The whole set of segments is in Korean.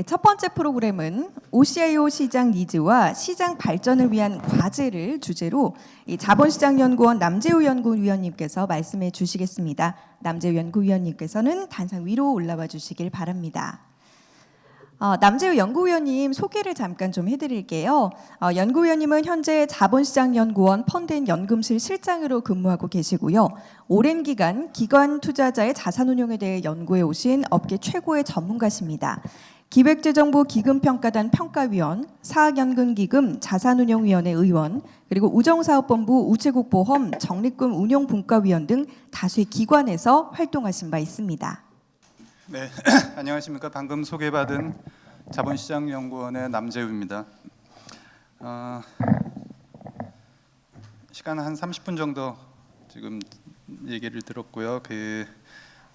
첫 번째 프로그램은 OCIO 시장 니즈와 시장 발전을 위한 과제를 주제로 이 자본시장연구원 남재우 연구위원님께서 말씀해 주시겠습니다. 남재우 연구위원님께서는 단상 위로 올라와 주시길 바랍니다. 남재우 연구위원님 소개를 잠깐 좀 해드릴게요. 연구위원님은 현재 자본시장연구원 펀드앤 연금실 실장으로 근무하고 계시고요. 오랜 기간 기관 투자자의 자산운용에 대해 연구해 오신 업계 최고의 전문가십니다. 기획재정부 기금평가단 평가위원, 사학연금기금 자산운용위원회 의원, 그리고 우정사업본부 우체국보험 적립금 운용분과위원 등 다수의 기관에서 활동하신 바 있습니다. 네, 안녕하십니까. 방금 소개받은 자본시장연구원의 남재우입니다. 시간 한 30분 정도 지금 얘기를 들었고요.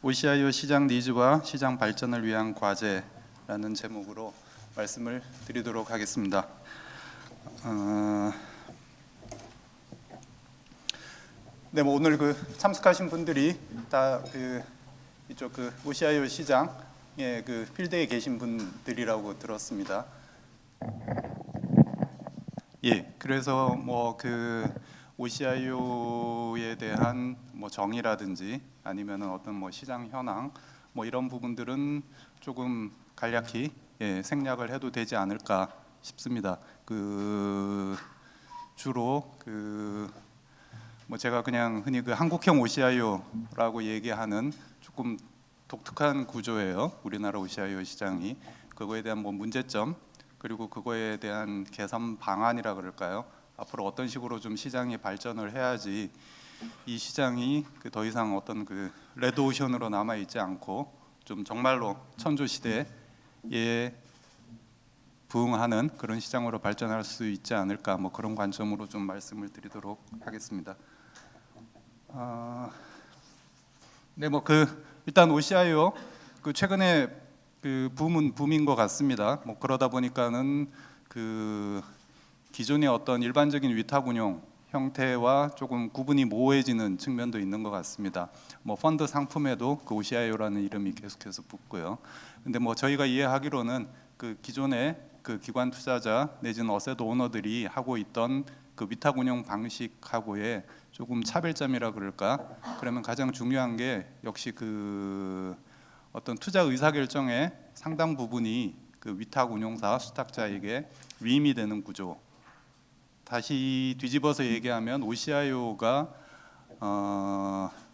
OCIO 시장 니즈와 시장 발전을 위한 과제라는 제목으로 말씀을 드리도록 하겠습니다. 네, 뭐 오늘 참석하신 분들이 다 이쪽 OCIO 시장의 필드에 계신 분들이라고 들었습니다. 예, 그래서 OCIO에 대한 정의라든지 아니면은 어떤 시장 현황 이런 부분들은 조금 간략히 생략을 해도 되지 않을까 싶습니다. 주로 제가 그냥 흔히 한국형 OCIO라고 얘기하는 조금 독특한 구조예요. 우리나라 OCIO 시장이 그거에 대한 문제점 그리고 그거에 대한 개선 방안이라 그럴까요? 앞으로 어떤 식으로 좀 시장이 발전을 해야지 이 시장이 더 이상 어떤 레드오션으로 남아 있지 않고 좀 정말로 천조 시대에 부응하는 그런 시장으로 발전할 수 있지 않을까 그런 관점으로 좀 말씀을 드리도록 하겠습니다. 네, 일단 OCIO 최근에 붐은 붐인 것 같습니다. 그러다 보니까는 기존의 어떤 일반적인 위탁 운용 형태와 조금 구분이 모호해지는 측면도 있는 것 같습니다. 펀드 상품에도 OCIO라는 이름이 계속해서 붙고요. 근데 저희가 이해하기로는 기존의 기관 투자자 내지는 어셋 오너들이 하고 있던 위탁 운용 방식하고의 조금 차별점이라 그럴까? 그러면 가장 중요한 게 역시 어떤 투자 의사 결정의 상당 부분이 위탁 운용사 수탁자에게 위임이 되는 구조. 다시 뒤집어서 얘기하면 OCIO가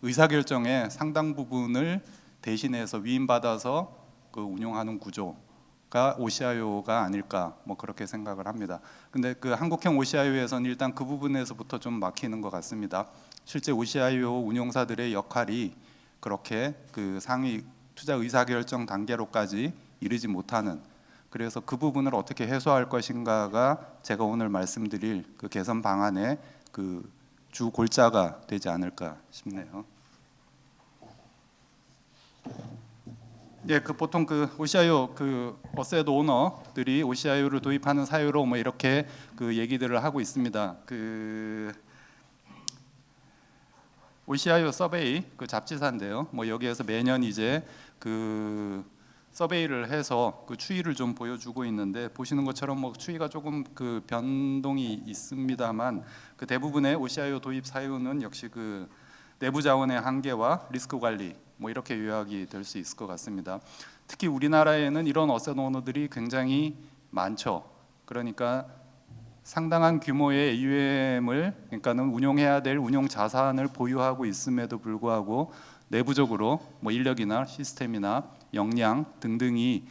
의사 결정의 상당 부분을 대신해서 위임받아서 운용하는 구조가 OCIO가 아닐까 그렇게 생각을 합니다. 근데 한국형 OCIO에서는 일단 그 부분에서부터 좀 막히는 것 같습니다. 실제 OCIO 운용사들의 역할이 그렇게 상위 투자 의사결정 단계로까지 이르지 못하는, 그래서 그 부분을 어떻게 해소할 것인가가 제가 오늘 말씀드릴 개선 방안의 주 골자가 되지 않을까 싶네요. 예, 보통 OCIO 어셋 오너들이 OCIO를 도입하는 사유로 이렇게 얘기들을 하고 있습니다. OCIO 서베이 잡지사인데요. 여기에서 매년 이제 서베이를 해서 추이를 좀 보여주고 있는데, 보시는 것처럼 추이가 조금 변동이 있습니다만 대부분의 OCIO 도입 사유는 역시 내부 자원의 한계와 리스크 관리 이렇게 요약이 될 수 있을 것 같습니다. 특히 우리나라에는 이런 어셋 오너들이 굉장히 많죠. 그러니까 상당한 규모의 AUM을 그러니까는 운용해야 될 운용 자산을 보유하고 있음에도 불구하고 내부적으로 인력이나 시스템이나 역량 등등이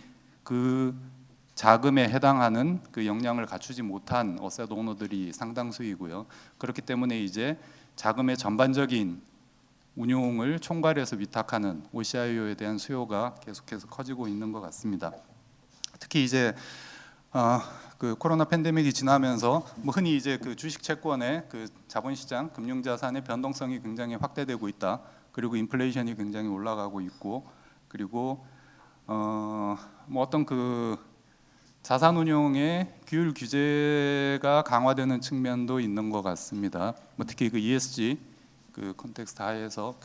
자금에 해당하는 역량을 갖추지 못한 어셋 오너들이 상당수이고요. 그렇기 때문에 이제 자금의 전반적인 운용을 총괄해서 위탁하는 OCIO에 대한 수요가 계속해서 커지고 있는 것 같습니다. 특히 이제 코로나 팬데믹이 지나면서 흔히 이제 주식 채권의 자본시장 금융자산의 변동성이 굉장히 확대되고 있다. 그리고 인플레이션이 굉장히 올라가고 있고, 그리고 어떤 자산운용의 규율 규제가 강화되는 측면도 있는 것 같습니다. 특히 ESG 컨텍스트 하에서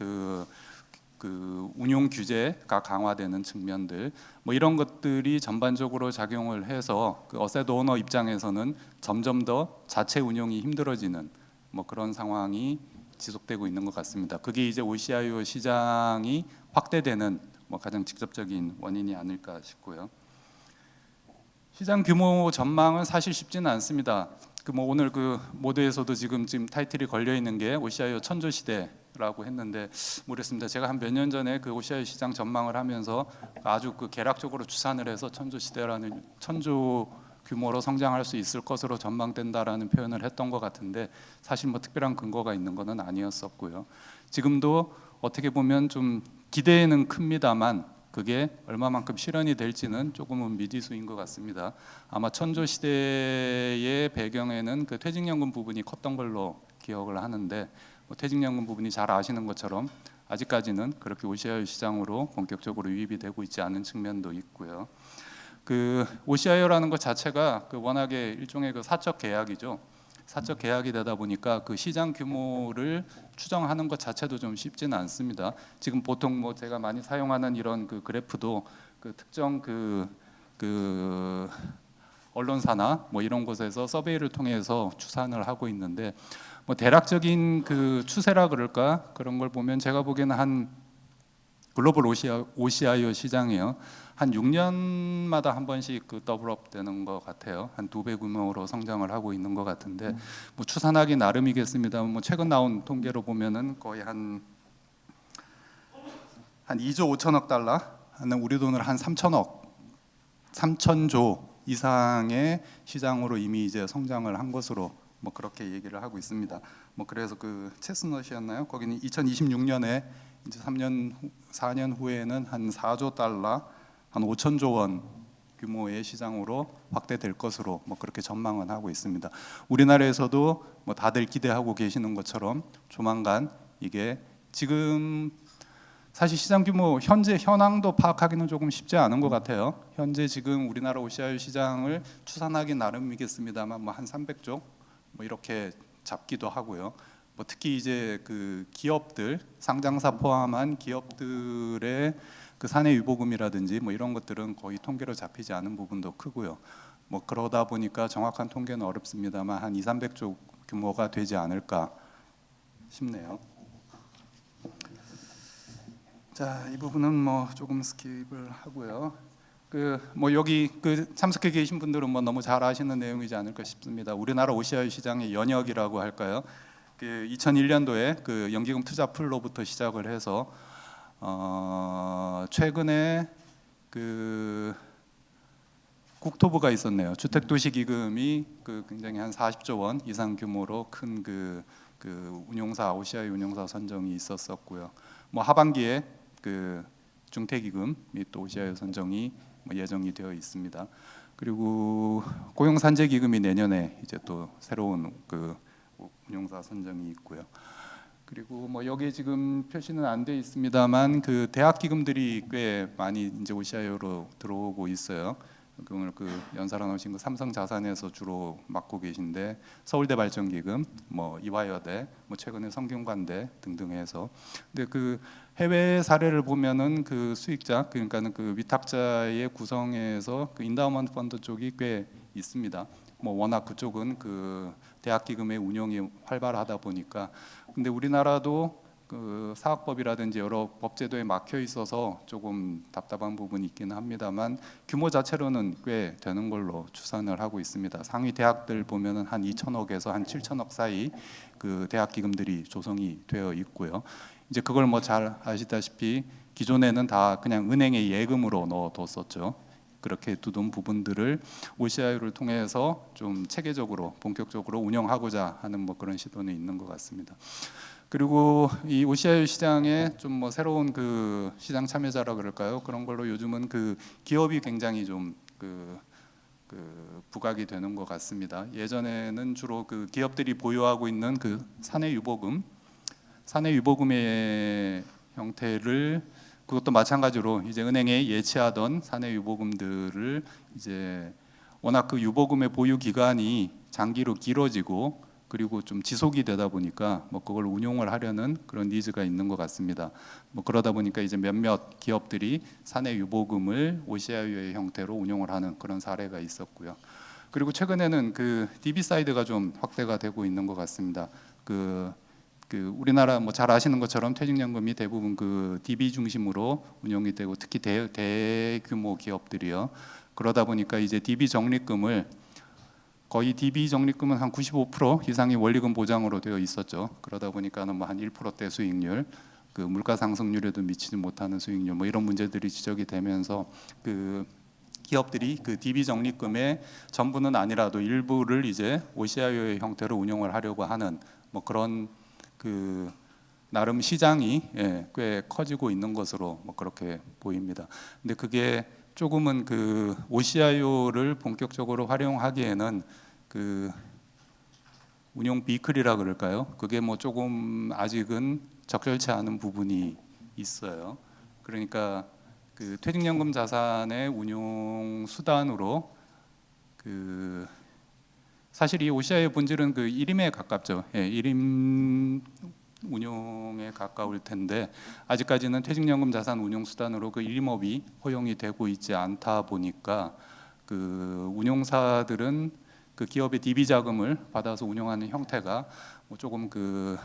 그 운용 규제가 강화되는 측면들 뭐 이런 것들이 전반적으로 작용을 해서 그 어셋 오너 입장에서는 점점 더 자체 운용이 힘들어지는 뭐 그런 상황이 지속되고 있는 것 같습니다. 그게 이제 OCIO 시장이 확대되는 뭐 가장 직접적인 원인이 아닐까 싶고요. 시장 규모 전망은 사실 쉽지는 않습니다. 그 뭐 오늘 그 모드에서도 지금 타이틀이 걸려 있는 게 OCIO 천조 시대라고 했는데 모르겠습니다. 제가 한 몇 년 전에 그 OCIO 시장 전망을 하면서 아주 그 계략적으로 추산을 해서 천조 시대라는 천조 규모로 성장할 수 있을 것으로 전망된다라는 표현을 했던 것 같은데 사실 뭐 특별한 근거가 있는 것은 아니었었고요. 지금도 어떻게 보면 좀 기대는 큽니다만 그게 얼마만큼 실현이 될지는 조금은 미지수인 것 같습니다. 아마 천조 시대의 배경에는 그 퇴직연금 부분이 컸던 걸로 기억을 하는데 뭐 퇴직연금 부분이 잘 아시는 것처럼 아직까지는 그렇게 OCIO 시장으로 본격적으로 유입이 되고 있지 않은 측면도 있고요. 그 OCIO라는 것 자체가 그 워낙에 일종의 그 사적 계약이죠. 사적 계약이 되다 보니까 그 시장 규모를 추정하는 것 자체도 좀 쉽지는 않습니다. 지금 보통 뭐 제가 많이 사용하는 이런 그 그래프도 그 특정 그 언론사나 뭐 이런 곳에서 서베이를 통해서 추산을 하고 있는데 뭐 대략적인 그 추세라 그럴까 그런 걸 보면 제가 보기에는 한 글로벌 OCIO 시장이요. 한 6년마다 한 번씩 그 더블업 되는 것 같아요. 한 2배 규모로 성장을 하고 있는 것 같은데 뭐 추산하기 나름이겠습니다. 뭐 최근 나온 통계로 보면은 거의 한 2조 5천억 달러, 우리 돈으로 한 3천조 이상의 시장으로 이미 이제 성장을 한 것으로 뭐 그렇게 얘기를 하고 있습니다. 뭐 그래서 그 체스넛이었나요? 거기는 2026년에 이제 4년 후에는 한 4조 달러, 한 5천조 원 규모의 시장으로 확대될 것으로 뭐 그렇게 전망은 하고 있습니다. 우리나라에서도 뭐 다들 기대하고 계시는 것처럼 조만간 이게 지금 사실 시장 규모 현재 현황도 파악하기는 조금 쉽지 않은 것 같아요. 현재 지금 우리나라 OCIO 시장을 추산하기 나름이겠습니다만 뭐 한 300조 뭐 이렇게 잡기도 하고요. 뭐 특히 이제 그 기업들 상장사 포함한 기업들의 그 사내 유보금이라든지 뭐 이런 것들은 거의 통계로 잡히지 않은 부분도 크고요. 뭐 그러다 보니까 정확한 통계는 어렵습니다만 한 200~300조 규모가 되지 않을까 싶네요. 자, 이 부분은 뭐 조금 스킵을 하고요. 그 뭐 여기 그 참석해 계신 분들은 뭐 너무 잘 아시는 내용이지 않을까 싶습니다. 우리나라 OCIO 시장의 연역이라고 할까요? 그 2001년도에 그 연기금 투자 풀로부터 시작을 해서 최근에 그 국토부가 있었네요. 주택도시기금이 그 굉장히 한 40조 원 이상 규모로 큰 그 운용사 OCIO 운용사 선정이 있었었고요. 뭐 하반기에 그 중퇴기금이 또 OCIO 선정이 뭐 예정이 되어 있습니다. 그리고 고용산재기금이 내년에 이제 또 새로운 그 운용사 선정이 있고요. 그리고 뭐 여기 지금 표시는 안 돼 있습니다만 그 대학 기금들이 꽤 많이 이제 OCIO로 들어오고 있어요. 오늘 그 연사로 오신 그 삼성자산에서 주로 맡고 계신데 서울대 발전기금, 뭐 이화여대, 뭐 최근에 성균관대 등등 해서 근데 그 해외 사례를 보면은 그 수익자 그러니까는 그 위탁자의 구성에서 그 인다우먼트 펀드 쪽이 꽤 있습니다. 뭐 워낙 그쪽은 그 대학 기금의 운용이 활발하다 보니까 근데 우리나라도 그 사학법이라든지 여러 법제도에 막혀 있어서 조금 답답한 부분이 있기는 합니다만 규모 자체로는 꽤 되는 걸로 추산을 하고 있습니다. 상위 대학들 보면은 한 2천억에서 한 7천억 사이 그 대학 기금들이 조성이 되어 있고요. 이제 그걸 뭐 잘 아시다시피 기존에는 다 그냥 은행에 예금으로 넣어뒀었죠. 그렇게 두둔 부분들을 OCIO를 통해서 좀 체계적으로 본격적으로 운영하고자 하는 뭐 그런 시도는 있는 것 같습니다. 그리고 이 OCIO 시장에 좀 뭐 새로운 그 시장 참여자라 그럴까요? 그런 걸로 요즘은 그 기업이 굉장히 좀 그 부각이 되는 것 같습니다. 예전에는 주로 그 기업들이 보유하고 있는 그 사내 유보금의 형태를 그것도 마찬가지로 이제 은행에 예치하던 사내 유보금들을 이제 워낙 그 유보금의 보유 기간이 장기로 길어지고 그리고 좀 지속이 되다 보니까 뭐 그걸 운용을 하려는 그런 니즈가 있는 것 같습니다. 뭐 그러다 보니까 이제 몇몇 기업들이 사내 유보금을 OCIO의 형태로 운용을 하는 그런 사례가 있었고요. 그리고 최근에는 그 DB 사이드가 좀 확대가 되고 있는 것 같습니다. 그 우리나라 뭐 잘 아시는 것처럼 퇴직연금이 대부분 그 DB 중심으로 운영이 되고 특히 대규모 기업들이요. 그러다 보니까 이제 DB 적립금을 거의 DB 적립금은 한 95% 이상이 원리금 보장으로 되어 있었죠. 그러다 보니까는 뭐 한 1%대 수익률, 그 물가 상승률에도 미치지 못하는 수익률, 뭐 이런 문제들이 지적이 되면서 그 기업들이 그 DB 적립금의 전부는 아니라도 일부를 이제 OCIO의 형태로 운영을 하려고 하는 뭐 그런 그 나름 시장이 꽤 커지고 있는 것으로 뭐 그렇게 보입니다. 근데 그게 조금은 그 OCIO를 본격적으로 활용하기에는 그 운용 비클이라 그럴까요? 그게 뭐 조금 아직은 적절치 않은 부분이 있어요. 그러니까 그 퇴직연금 자산의 운용 수단으로 그 사실 이 OCI의 본질은 그 일임에 가깝죠. 일임 운용에 가까울 텐데 아직까지는 퇴직연금 자산 운용 수단으로 그 일임업이 허용이 되고 있지 않다 보니까 그 운용사들은 그 기업의 DB 자금을 받아서 운영하는 형태가 뭐 조금 그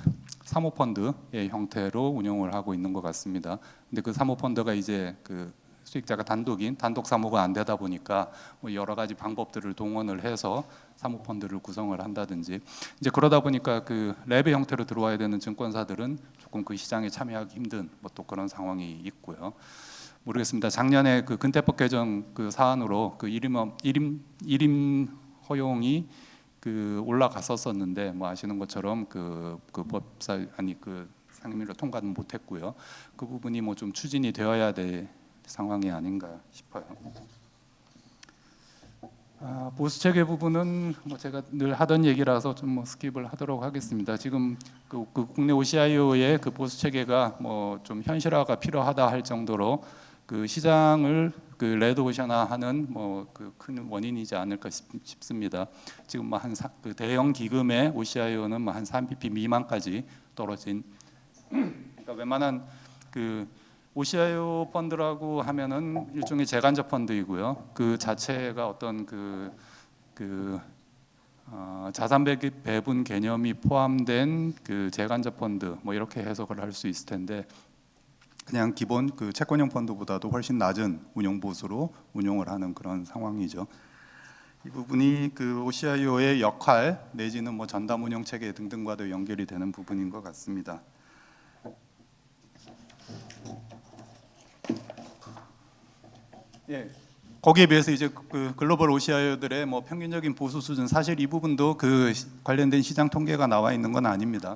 사모펀드의 형태로 운영을 하고 있는 것 같습니다. 근데 그 사모펀드가 이제 그 수익자가 단독인 단독 사모가 안 되다 보니까 뭐 여러 가지 방법들을 동원을 해서 사모펀드를 구성을 한다든지 이제 그러다 보니까 그 랩의 형태로 들어와야 되는 증권사들은 조금 그 시장에 참여하기 힘든 뭐 또 그런 상황이 있고요. 모르겠습니다. 작년에 그 근태법 개정 그 사안으로 그 일임 허용이 그 올라갔었었는데 뭐 아시는 것처럼 그 법사 아니 그 상임위로 통과는 못했고요. 그 부분이 뭐 좀 추진이 되어야 될 상황이 아닌가 싶어요. 보수 체계 부분은 뭐 제가 늘 하던 얘기라서 좀 뭐 스킵을 하도록 하겠습니다. 지금 그 국내 OCIO의 그 보수 체계가 뭐 좀 현실화가 필요하다 할 정도로 그 시장을 그 레드오션화하는 뭐 그 큰 원인이지 않을까 싶습니다. 지금 뭐 한 그 대형 기금의 OCIO는 뭐 한 3bp 미만까지 떨어진. 그러니까 웬만한 그 OCIO 펀드라고 하면은 일종의 재간접 펀드이고요. 그 자체가 어떤 자산 배분 개념이 포함된 그 재간접 펀드 뭐 이렇게 해석을 할 수 있을 텐데 그냥 기본 그 채권형 펀드보다도 훨씬 낮은 운용 보수로 운용을 하는 그런 상황이죠. 이 부분이 그 OCIO의 역할 내지는 뭐 전담 운용 체계 등등과도 연결이 되는 부분인 것 같습니다. 예. 거기에 비해서 이제 그 글로벌 OCIO들의 뭐 평균적인 보수 수준 사실 이 부분도 그 관련된 시장 통계가 나와 있는 건 아닙니다.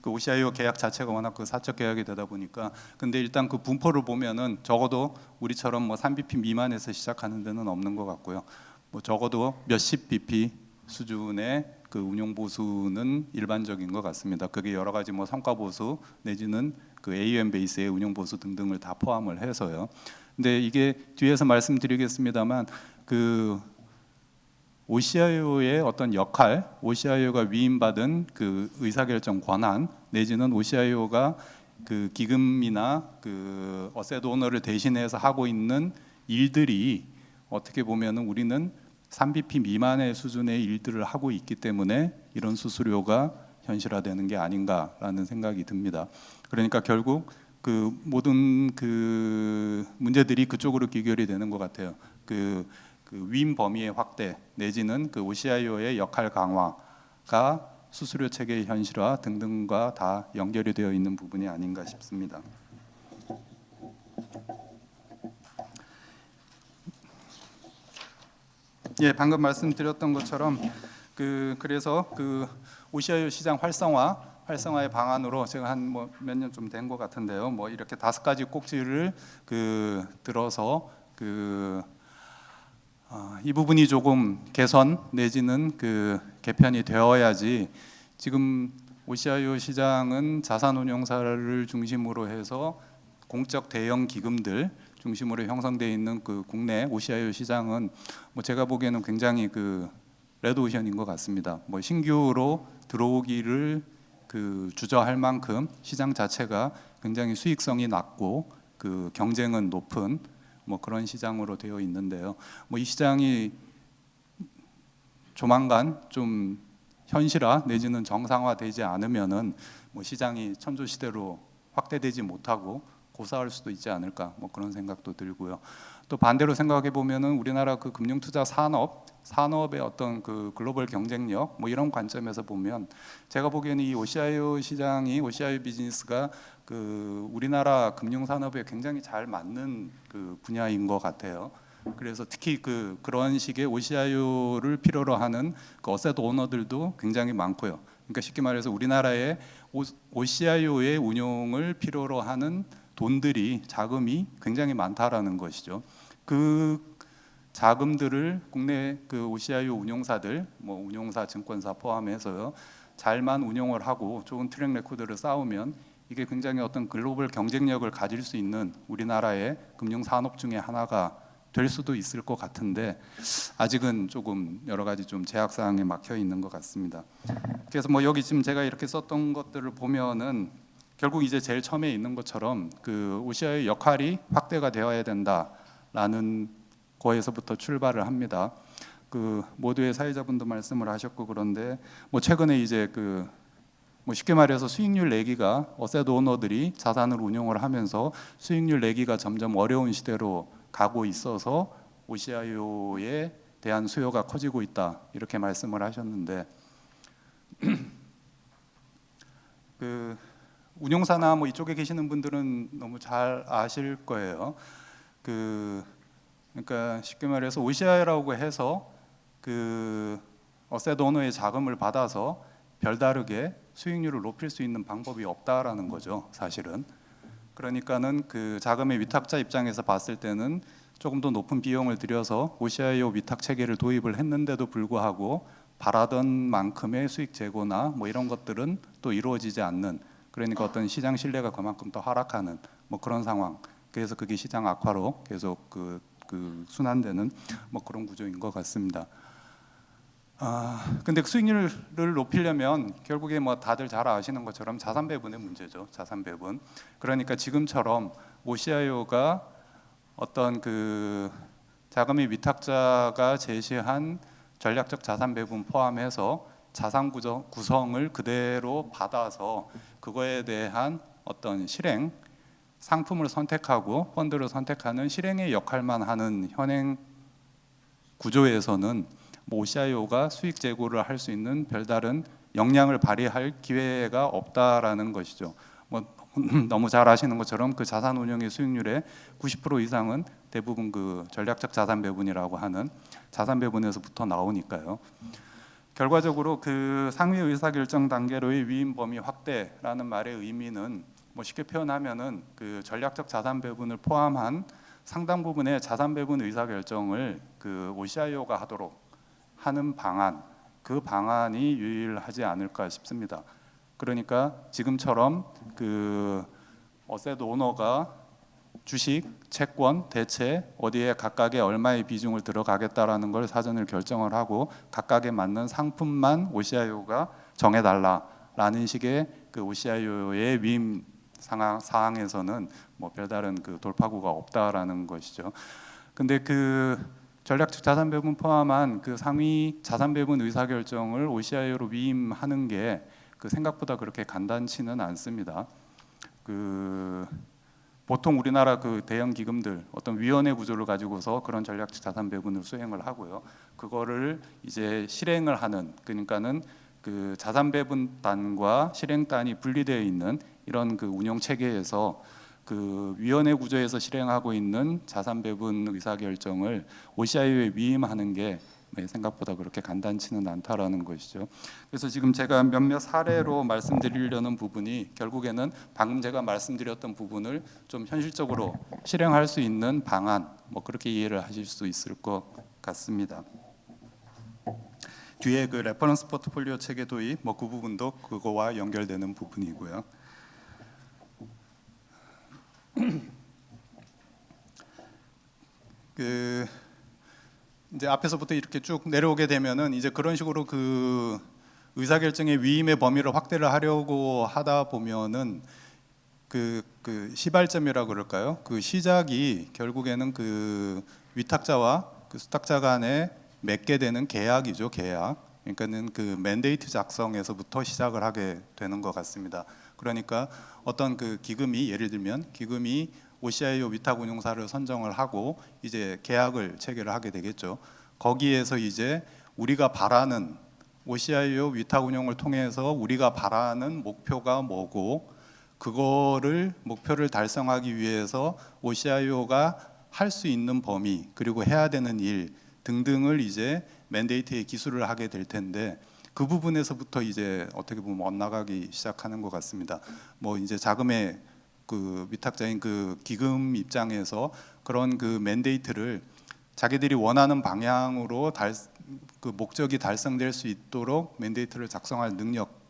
그 OCIO 계약 자체가 워낙 그 사적 계약이 되다 보니까 근데 일단 그 분포를 보면은 적어도 우리처럼 뭐 3bp 미만에서 시작하는 데는 없는 것 같고요. 뭐 적어도 몇십 bp 수준의 그 운용 보수는 일반적인 것 같습니다. 그게 여러 가지 뭐 성과 보수 내지는 그 AUM 베이스의 운용 보수 등등을 다 포함을 해서요. 근데 이게 뒤에서 말씀드리겠습니다만 그 OCIO의 어떤 역할, OCIO가 위임받은 그 의사결정 권한 내지는 OCIO가 그 기금이나 그 어셋 오너를 대신해서 하고 있는 일들이 어떻게 보면은 우리는 3bp 미만의 수준의 일들을 하고 있기 때문에 이런 수수료가 현실화되는 게 아닌가라는 생각이 듭니다. 그러니까 결국 그 모든 그 문제들이 그쪽으로 귀결이 되는 것 같아요. 그 위임 범위의 확대 내지는 그 OCIO의 역할 강화가 수수료 체계의 현실화 등등과 다 연결이 되어 있는 부분이 아닌가 싶습니다. 예, 방금 말씀드렸던 것처럼 그래서 그 OCIO 시장 활성화의 방안으로 제가 한 뭐 몇 년 좀 된 것 같은데요. 뭐 이렇게 5가지 꼭지를 들어서 이 부분이 조금 개선 내지는 개편이 되어야지 지금 OCIO 시장은 자산운용사를 중심으로 해서 공적 대형 기금들 중심으로 형성되어 있는 그 국내 OCIO 시장은 뭐 제가 보기에는 굉장히 레드오션인 것 같습니다. 뭐 신규로 들어오기를 주저할 만큼 시장 자체가 굉장히 수익성이 낮고 그 경쟁은 높은 뭐 그런 시장으로 되어 있는데요. 뭐 이 시장이 조만간 좀 현실화 내지는 정상화되지 않으면은 뭐 시장이 천조시대로 확대되지 못하고 고사할 수도 있지 않을까 뭐 그런 생각도 들고요. 또 반대로 생각해 보면은 우리나라 그 금융투자 산업의 어떤 그 글로벌 경쟁력 뭐 이런 관점에서 보면 제가 보기에는 이 OCIO 시장이 OCIO 비즈니스가 그 우리나라 금융 산업에 굉장히 잘 맞는 그 분야인 것 같아요. 그래서 특히 그런 식의 OCIO를 필요로 하는 그 어셋 오너들도 굉장히 많고요. 그러니까 쉽게 말해서 우리나라의 OCIO의 운용을 필요로 하는 돈들이 자금이 굉장히 많다라는 것이죠. 그 자금들을 국내 그 OCIO 운용사들, 뭐 운용사, 증권사 포함해서요, 잘만 운용을 하고 좋은 트랙 레코드를 쌓으면 이게 굉장히 어떤 글로벌 경쟁력을 가질 수 있는 우리나라의 금융 산업 중에 하나가 될 수도 있을 것 같은데 아직은 조금 여러 가지 좀 제약 사항에 막혀 있는 것 같습니다. 그래서 뭐 여기 지금 제가 이렇게 썼던 것들을 보면은 결국 이제 제일 처음에 있는 것처럼 그 OCI의 역할이 확대가 되어야 된다라는 거에서부터 출발을 합니다. 그 모두의 사회자분도 말씀을 하셨고 그런데 뭐 최근에 이제 뭐 쉽게 말해서 수익률 내기가 어셋 오너들이 자산을 운용을 하면서 수익률 내기가 점점 어려운 시대로 가고 있어서 OCIO에 대한 수요가 커지고 있다 이렇게 말씀을 하셨는데 그 운용사나 뭐 이쪽에 계시는 분들은 너무 잘 아실 거예요. 그러니까 쉽게 말해서 OCI라고 해서 그 어셋 오너의 자금을 받아서 별다르게 수익률을 높일 수 있는 방법이 없다라는 거죠, 사실은. 그러니까는 그 자금의 위탁자 입장에서 봤을 때는 조금 더 높은 비용을 들여서 OCIO 위탁 체계를 도입을 했는데도 불구하고 바라던 만큼의 수익 제고나 뭐 이런 것들은 또 이루어지지 않는, 그러니까 어떤 시장 신뢰가 그만큼 더 하락하는 뭐 그런 상황. 그래서 그게 시장 악화로 계속 그 순환되는 뭐 그런 구조인 것 같습니다. 근데 수익률을 높이려면 결국에 뭐 다들 잘 아시는 것처럼 자산 배분의 문제죠. 자산 배분. 그러니까 지금처럼 OCIO가 어떤 그 자금의 위탁자가 제시한 전략적 자산 배분 포함해서 자산 구성을 그대로 받아서 그거에 대한 어떤 실행, 상품을 선택하고 펀드를 선택하는 실행의 역할만 하는 현행 구조에서는 뭐 OCIO가 수익 제고를 할 수 있는 별다른 역량을 발휘할 기회가 없다라는 것이죠. 뭐 너무 잘 아시는 것처럼 그 자산 운용의 수익률의 90% 이상은 대부분 그 전략적 자산 배분이라고 하는 자산 배분에서부터 나오니까요. 결과적으로 그 상위 의사결정 단계로의 위임 범위 확대라는 말의 의미는 뭐 쉽게 표현하면은 그 전략적 자산 배분을 포함한 상당 부분의 자산 배분 의사결정을 그 OCIO가 하도록 하는 방안, 그 방안이 유일하지 않을까 싶습니다. 그러니까 지금처럼 그 어셋 오너가 주식, 채권, 대체 어디에 각각의 얼마의 비중을 들어가겠다라는 걸 사전을 결정을 하고 각각에 맞는 상품만 OCIO가 정해달라라는 식의 그 OCIO의 위임 사항에서는 뭐 별다른 그 돌파구가 없다라는 것이죠. 근데 그 전략적 자산 배분 포함한 그 상위 자산 배분 의사 결정을 OCIO로 위임하는 게 그 생각보다 그렇게 간단치는 않습니다. 그 보통 우리나라 그 대형 기금들 어떤 위원회 구조를 가지고서 그런 전략적 자산 배분을 수행을 하고요. 그거를 이제 실행을 하는, 그러니까는 그 자산 배분단과 실행단이 분리되어 있는 이런 그 운영 체계에서 그 위원회 구조에서 실행하고 있는 자산 배분 의사 결정을 OCIO에 위임하는 게 생각보다 그렇게 간단치는 않다라는 것이죠. 그래서 지금 제가 몇몇 사례로 말씀드리려는 부분이 결국에는 방금 제가 말씀드렸던 부분을 좀 현실적으로 실행할 수 있는 방안, 뭐 그렇게 이해를 하실 수 있을 것 같습니다. 뒤에 그 레퍼런스 포트폴리오 체계 도입, 뭐 그 부분도 그거와 연결되는 부분이고요. 이제 앞에서부터 이렇게 쭉 내려오게 되면은 이제 그런 식으로 그 의사결정의 위임의 범위를 확대를 하려고 하다 보면은 그 시발점이라 그럴까요? 그 시작이 결국에는 그 위탁자와 그 수탁자 간에 맺게 되는 계약이죠, 계약. 그러니까는 그 맨데이트 작성에서부터 시작을 하게 되는 것 같습니다. 그러니까 어떤 그 기금이 예를 들면 기금이 OCIO 위탁운용사를 선정을 하고 이제 계약을 체결을 하게 되겠죠. 거기에서 이제 우리가 바라는 OCIO 위탁운용을 통해서 우리가 바라는 목표가 뭐고 그거를 목표를 달성하기 위해서 OCIO가 할 수 있는 범위 그리고 해야 되는 일 등등을 이제 맨데이트에 기술을 하게 될 텐데 그 부분에서부터 이제 어떻게 보면 엇나가기 시작하는 것 같습니다. 뭐 이제 자금의 그 위탁자인 그 기금 입장에서 그런 그 맨데이트를 자기들이 원하는 방향으로 그 목적이 달성될 수 있도록 맨데이트를 작성할 능력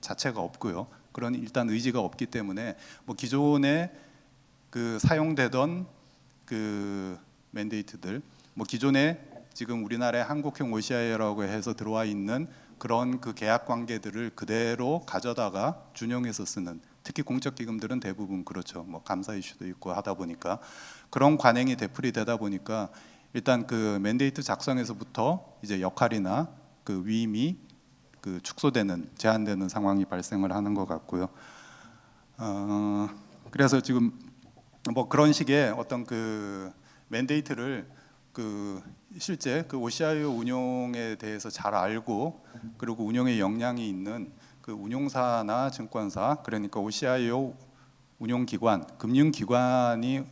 자체가 없고요. 그런 일단 의지가 없기 때문에 뭐 기존에 그 사용되던 그 맨데이트들 뭐 기존에 지금 우리나라의 한국형 OCI라고 해서 들어와 있는 그런 그 계약 관계들을 그대로 가져다가 준용해서 쓰는 특히 공적 기금들은 대부분 그렇죠. 뭐 감사 이슈도 있고 하다 보니까 그런 관행이 되풀이 되다 보니까 일단 그 맨데이트 작성에서부터 이제 역할이나 그 위임이 그 축소되는 제한되는 상황이 발생을 하는 것 같고요. 그래서 지금 뭐 그런 식의 어떤 그 맨데이트를 그 실제 그 OCIO 운용에 대해서 잘 알고 그리고 운용에 역량이 있는 그 운용사나 증권사 그러니까 OCIO 운용기관, 금융기관이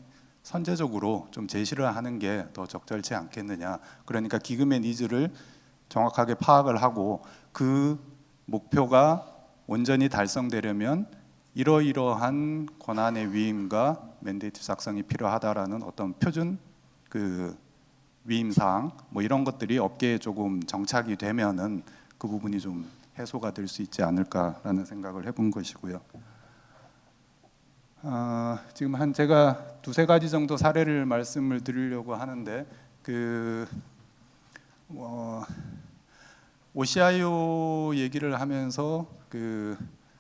선제적으로 좀 제시를 하는 게 더 적절치 않겠느냐. 그러니까 기금의 니즈를 정확하게 파악을 하고 그 목표가 온전히 달성되려면 이러이러한 권한의 위임과 맨데이트 작성이 필요하다라는 어떤 표준 그 위임 사항 뭐 이런 것들이 업계에 조금 정착이 되면은 그 부분이 좀 해소가 될 수 있지 않을까라는 생각을 해본 것이고요. 지금 한 제가 두세 가지 정도 사례를 말씀을 드리려고 하는데 그 OCIO 얘기를 하면서 그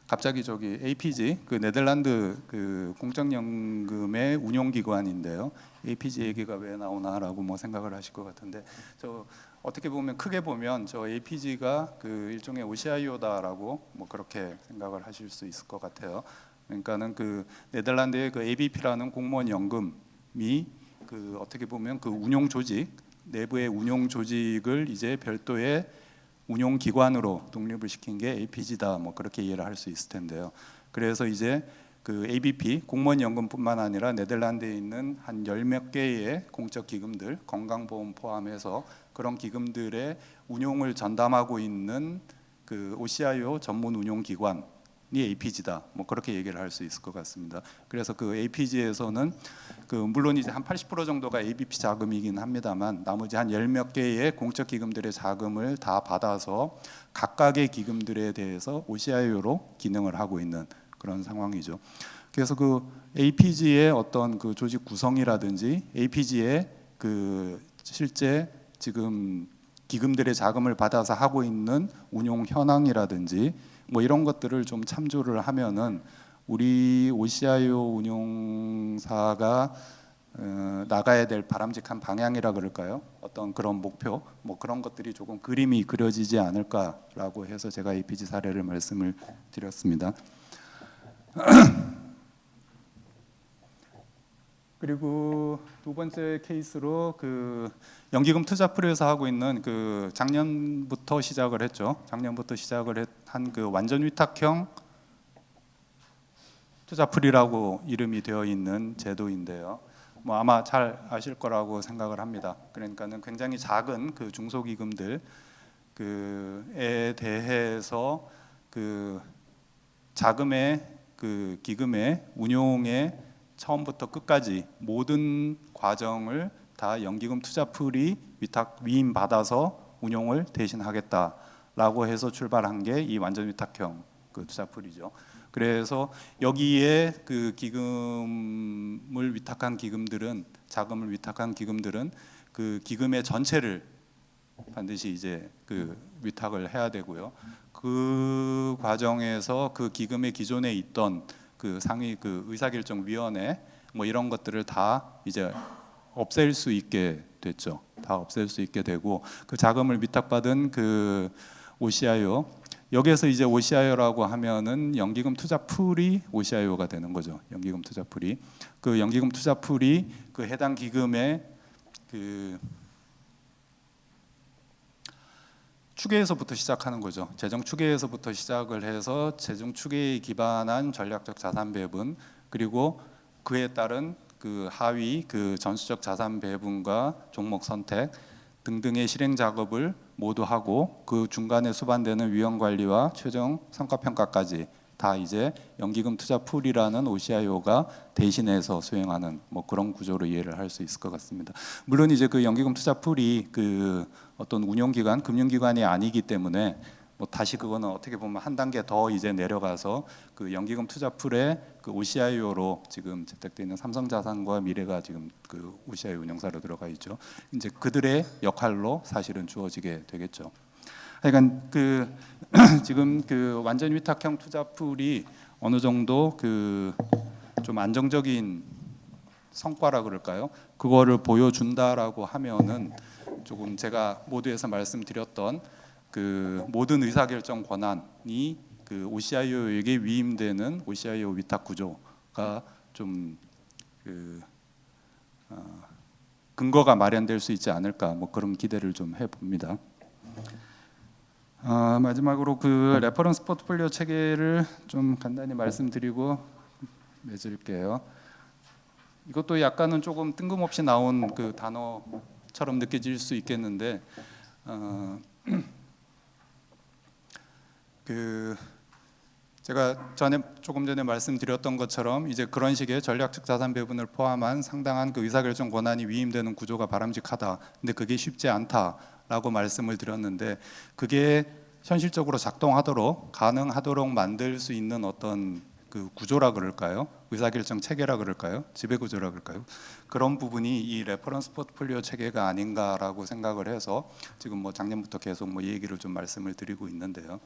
갑자기 저기 APG 그 네덜란드 그 공적연금의 운용기관인데요. APG 얘기가 왜 나오나라고 뭐 생각을 하실 것 같은데 저 어떻게 보면 크게 보면 저 APG가 그 일종의 OCIO다라고 뭐 그렇게 생각을 하실 수 있을 것 같아요. 그러니까는 그 네덜란드의 그 ABP라는 공무원 연금이 그 어떻게 보면 그 운용 조직 내부의 운용 조직을 이제 별도의 운용 기관으로 독립을 시킨 게 APG다 뭐 그렇게 이해를 할 수 있을 텐데요. 그래서 이제 그 ABP 공무원 연금뿐만 아니라 네덜란드에 있는 한 열 몇 개의 공적 기금들 건강보험 포함해서 그런 기금들의 운용을 전담하고 있는 그 OCIO 전문 운용 기관이 APG다 뭐 그렇게 얘기를 할 수 있을 것 같습니다. 그래서 그 APG에서는 그 물론 이제 한 80% 정도가 ABP 자금이긴 합니다만 나머지 한 열 몇 개의 공적 기금들의 자금을 다 받아서 각각의 기금들에 대해서 OCIO로 기능을 하고 있는 그런 상황이죠. 그래서 그 APG의 어떤 그 조직 구성이라든지 APG의 그 실제 지금 기금들의 자금을 받아서 하고 있는 운용 현황이라든지 뭐 이런 것들을 좀 참조를 하면은 우리 OCIO 운용사가 나가야 될 바람직한 방향이라 그럴까요? 어떤 그런 목표, 뭐 그런 것들이 조금 그림이 그려지지 않을까라고 해서 제가 APG 사례를 말씀을 드렸습니다. 그리고 두 번째 케이스로 그 연기금 투자풀이에서 하고 있는 그 작년부터 시작을 했죠. 작년부터 시작을 한 그 완전 위탁형 투자풀이라고 이름이 되어 있는 제도인데요. 뭐 아마 잘 아실 거라고 생각을 합니다. 그러니까는 굉장히 작은 그 중소기금들 그에 대해서 그 자금의 그 기금의 운용에 처음부터 끝까지 모든 과정을 다 연기금 투자풀이 위탁 위임 받아서 운용을 대신하겠다라고 해서 출발한 게 이 완전 위탁형 그 투자풀이죠. 그래서 여기에 그 기금을 위탁한 기금들은 자금을 위탁한 기금들은 그 기금의 전체를 반드시 이제 그 위탁을 해야 되고요. 그 과정에서 그 기금의 기존에 있던 그 상위 그 의사결정위원회 뭐 이런 것들을 다 이제 없앨 수 있게 됐죠. 다 없앨 수 있게 되고 그 자금을 위탁받은 그 OCIO 여기에서 이제 OCIO라고 하면은 연기금 투자 풀이 OCIO가 되는 거죠. 연기금 투자 풀이 그 연기금 투자 풀이 그 해당 기금의 그 추계에서부터 시작하는 거죠. 재정 추계에서부터 시작을 해서 재정 추계에 기반한 전략적 자산 배분 그리고 그에 따른 그 하위 그 전수적 자산 배분과 종목 선택 등등의 실행 작업을 모두 하고 그 중간에 수반되는 위험 관리와 최종 성과 평가까지 다 이제 연기금 투자 풀이라는 OCIO가 대신해서 수행하는 뭐 그런 구조로 이해를 할 수 있을 것 같습니다. 물론 이제 그 연기금 투자 풀이 그 어떤 운용기관, 금융기관이 아니기 때문에 뭐 다시 그거는 어떻게 보면 한 단계 더 이제 내려가서 그 연기금 투자 풀에 그 OCIO로 지금 채택되어 있는 삼성자산과 미래가 지금 그 OCIO 운영사로 들어가 있죠. 이제 그들의 역할로 사실은 주어지게 되겠죠. 그러니까 그 지금 그 완전 위탁형 투자풀이 어느 정도 그 좀 안정적인 성과라 그럴까요? 그거를 보여준다라고 하면은 조금 제가 모두에서 말씀드렸던 그 모든 의사결정 권한이 그 OCIO에게 위임되는 OCIO 위탁 구조가 좀 그 근거가 마련될 수 있지 않을까 뭐 그런 기대를 좀 해봅니다. 마지막으로 그 레퍼런스 포트폴리오 체계를 좀 간단히 말씀드리고 맺을게요. 이것도 약간은 조금 뜬금없이 나온 그 단어처럼 느껴질 수 있겠는데 그 제가 조금 전에 말씀드렸던 것처럼 이제 그런 식의 전략적 자산 배분을 포함한 상당한 그 의사결정 권한이 위임되는 구조가 바람직하다. 근데 그게 쉽지 않다라고 말씀을 드렸는데 그게 현실적으로 작동하도록 가능하도록 만들 수 있는 어떤 그 구조라 그럴까요? 의사결정 체계라 그럴까요? 지배구조라 그럴까요? 그런 부분이 이 레퍼런스 포트폴리오 체계가 아닌가라고 생각을 해서 지금 뭐 작년부터 계속 뭐 이 얘기를 좀 말씀을 드리고 있는데요.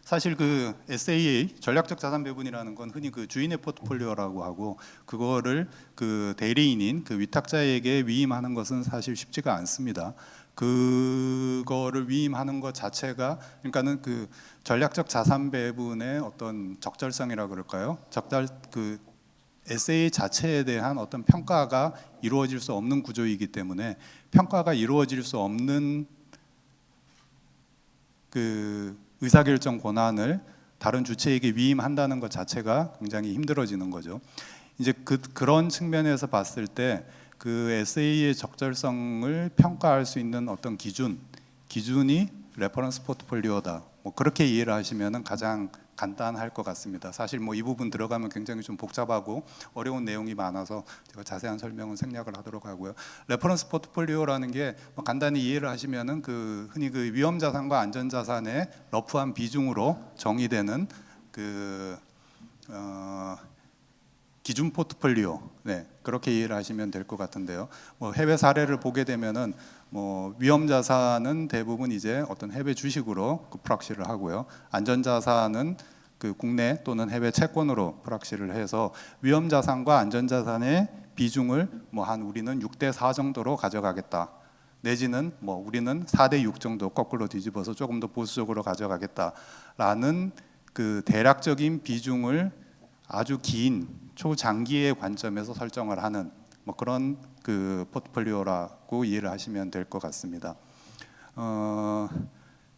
사실 그 SAA 전략적 자산 배분이라는 건 흔히 그 주인의 포트폴리오라고 하고 그거를 그 대리인인 그 위탁자에게 위임하는 것은 사실 쉽지가 않습니다. 그거를 위임하는 것 자체가 그러니까는 그 전략적 자산 배분의 어떤 적절성이라 그럴까요? 그 SAA 자체에 대한 어떤 평가가 이루어질 수 없는 구조이기 때문에 평가가 이루어질 수 없는 그 의사결정 권한을 다른 주체에게 위임한다는 것 자체가 굉장히 힘들어지는 거죠. 이제 그런 측면에서 봤을 때 그 SA의 적절성을 평가할 수 있는 어떤 기준이 레퍼런스 포트폴리오다. 뭐 그렇게 이해를 하시면은 가장 간단할 것 같습니다. 사실 뭐 이 부분 들어가면 굉장히 좀 복잡하고 어려운 내용이 많아서 제가 자세한 설명은 생략을 하도록 하고요. 레퍼런스 포트폴리오라는 게 뭐 간단히 이해를 하시면은 그 흔히 그 위험 자산과 안전 자산의 러프한 비중으로 정의되는 그 기준 포트폴리오, 네, 그렇게 이해를 하시면 될 것 같은데요. 뭐 해외 사례를 보게 되면은 뭐 위험 자산은 대부분 이제 어떤 해외 주식으로 그 프락시를 하고요. 안전 자산은 그 국내 또는 해외 채권으로 프락시를 해서 위험 자산과 안전 자산의 비중을 뭐 한 우리는 6대4 정도로 가져가겠다. 내지는 뭐 우리는 4대6 정도 거꾸로 뒤집어서 조금 더 보수적으로 가져가겠다라는 그 대략적인 비중을 아주 긴 초장기의 관점에서 설정을 하는 뭐 그런 그 포트폴리오라고 이해를 하시면 될 것 같습니다.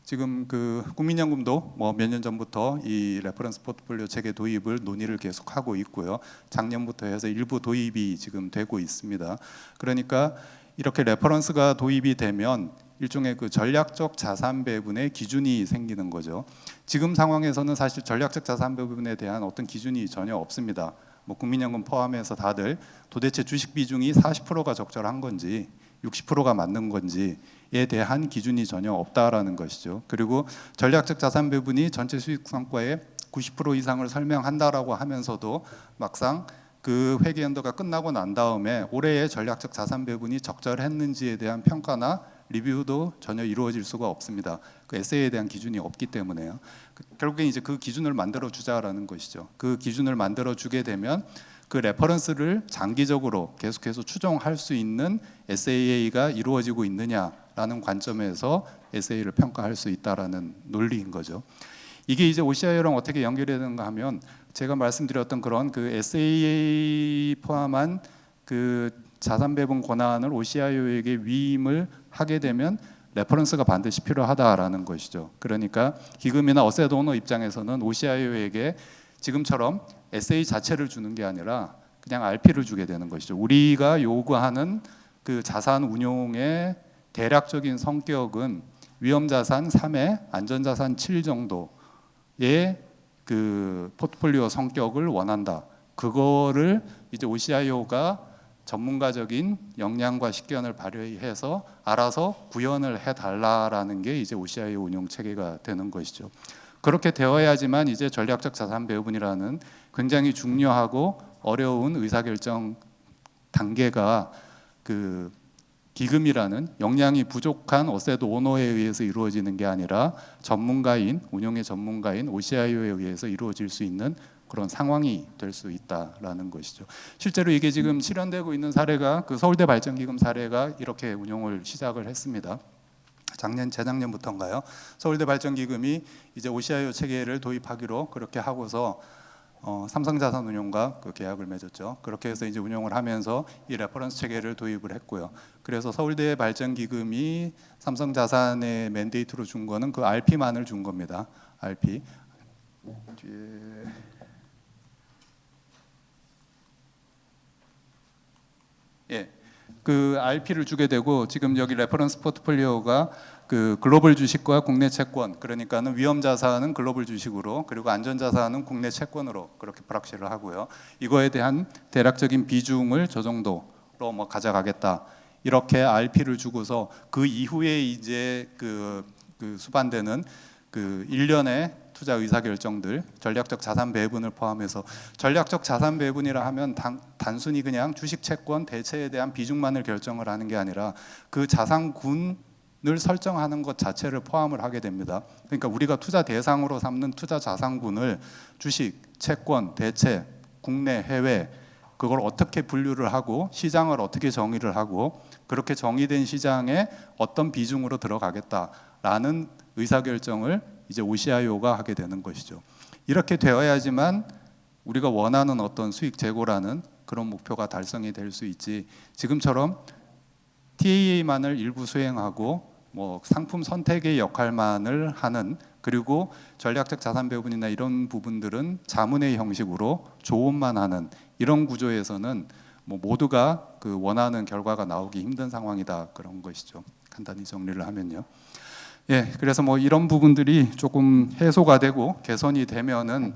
지금 그 국민연금도 뭐 몇 년 전부터 이 레퍼런스 포트폴리오 체계 도입을 논의를 계속하고 있고요. 작년부터 해서 일부 도입이 지금 되고 있습니다. 그러니까 이렇게 레퍼런스가 도입이 되면 일종의 그 전략적 자산 배분의 기준이 생기는 거죠. 지금 상황에서는 사실 전략적 자산 배분에 대한 어떤 기준이 전혀 없습니다. 뭐 국민연금 포함해서 다들 도대체 주식 비중이 40%가 적절한 건지 60%가 맞는 건지에 대한 기준이 전혀 없다라는 것이죠. 그리고 전략적 자산 배분이 전체 수익 성과의 90% 이상을 설명한다라고 하면서도 막상 그 회계 연도가 끝나고 난 다음에 올해의 전략적 자산 배분이 적절했는지에 대한 평가나 리뷰도 전혀 이루어질 수가 없습니다. 그 SA에 대한 기준이 없기 때문에요. 결국에 이제 그 기준을 만들어 주자라는 것이죠. 그 기준을 만들어 주게 되면 그 레퍼런스를 장기적으로 계속해서 추정할 수 있는 SA가 이루어지고 있느냐라는 관점에서 SA를 평가할 수 있다라는 논리인 거죠. 이게 이제 OCI랑 어떻게 연결이 되는가 하면 제가 말씀드렸던 그런 그 SAA 포함한 그 자산 배분 권한을 OCIO에게 위임을 하게 되면 레퍼런스가 반드시 필요하다라는 것이죠. 그러니까 기금이나 어셋 오너 입장에서는 OCIO에게 지금처럼 SA 자체를 주는 게 아니라 그냥 RP를 주게 되는 것이죠. 우리가 요구하는 그 자산 운용의 대략적인 성격은 위험자산 3에 안전자산 7 정도의 그 포트폴리오 성격을 원한다. 그거를 이제 OCIO가 전문가적인 역량과 식견을 발휘해서 알아서 구현을 해달라라는 게 이제 OCIO 운용 체계가 되는 것이죠. 그렇게 되어야지만 이제 전략적 자산 배분이라는 굉장히 중요하고 어려운 의사결정 단계가 그 기금이라는 역량이 부족한 어셋 오너에 의해서 이루어지는 게 아니라 전문가인 운용의 전문가인 OCIO에 의해서 이루어질 수 있는 그런 상황이 될 수 있다라는 것이죠. 실제로 이게 지금 실현되고 있는 사례가 그 서울대 발전기금 사례가 이렇게 운용을 시작을 했습니다. 재작년부터인가요? 서울대 발전기금이 이제 OCIO 체계를 도입하기로 그렇게 하고서 삼성자산운용과 그 계약을 맺었죠. 그렇게 해서 이제 운용을 하면서 이 레퍼런스 체계를 도입을 했고요. 그래서 서울대 발전기금이 삼성자산의 맨데이트로 준 거는 그 RP만을 준 겁니다. RP. 예, 그 RP를 주게 되고 지금 여기 레퍼런스 포트폴리오가 그 글로벌 주식과 국내 채권, 그러니까는 위험 자산은 글로벌 주식으로 그리고 안전 자산은 국내 채권으로 그렇게 불확실을 하고요. 이거에 대한 대략적인 비중을 저 정도로 뭐 가져가겠다. 이렇게 RP를 주고서 그 이후에 이제 그 수반되는 그 일련의 투자 의사 결정들, 전략적 자산 배분을 포함해서 전략적 자산 배분이라 하면 단순히 그냥 주식 채권 대체에 대한 비중만을 결정을 하는 게 아니라 그 자산군을 설정하는 것 자체를 포함을 하게 됩니다. 그러니까 우리가 투자 대상으로 삼는 투자 자산군을 주식, 채권, 대체, 국내, 해외 그걸 어떻게 분류를 하고 시장을 어떻게 정의를 하고 그렇게 정의된 시장에 어떤 비중으로 들어가겠다라는 의사결정을 이제 OCIO가 하게 되는 것이죠. 이렇게 되어야지만 우리가 원하는 어떤 수익 제고라는 그런 목표가 달성이 될 수 있지. 지금처럼 TAA만을 일부 수행하고 뭐 상품 선택의 역할만을 하는 그리고 전략적 자산 배분이나 이런 부분들은 자문의 형식으로 조언만 하는 이런 구조에서는 뭐 모두가 그 원하는 결과가 나오기 힘든 상황이다 그런 것이죠. 간단히 정리를 하면요. 예, 그래서 뭐 이런 부분들이 조금 해소가 되고 개선이 되면은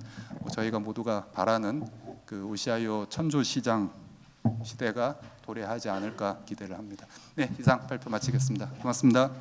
저희가 모두가 바라는 그 OCIO 천조 시장 시대가 도래하지 않을까 기대를 합니다. 네, 이상 발표 마치겠습니다. 고맙습니다.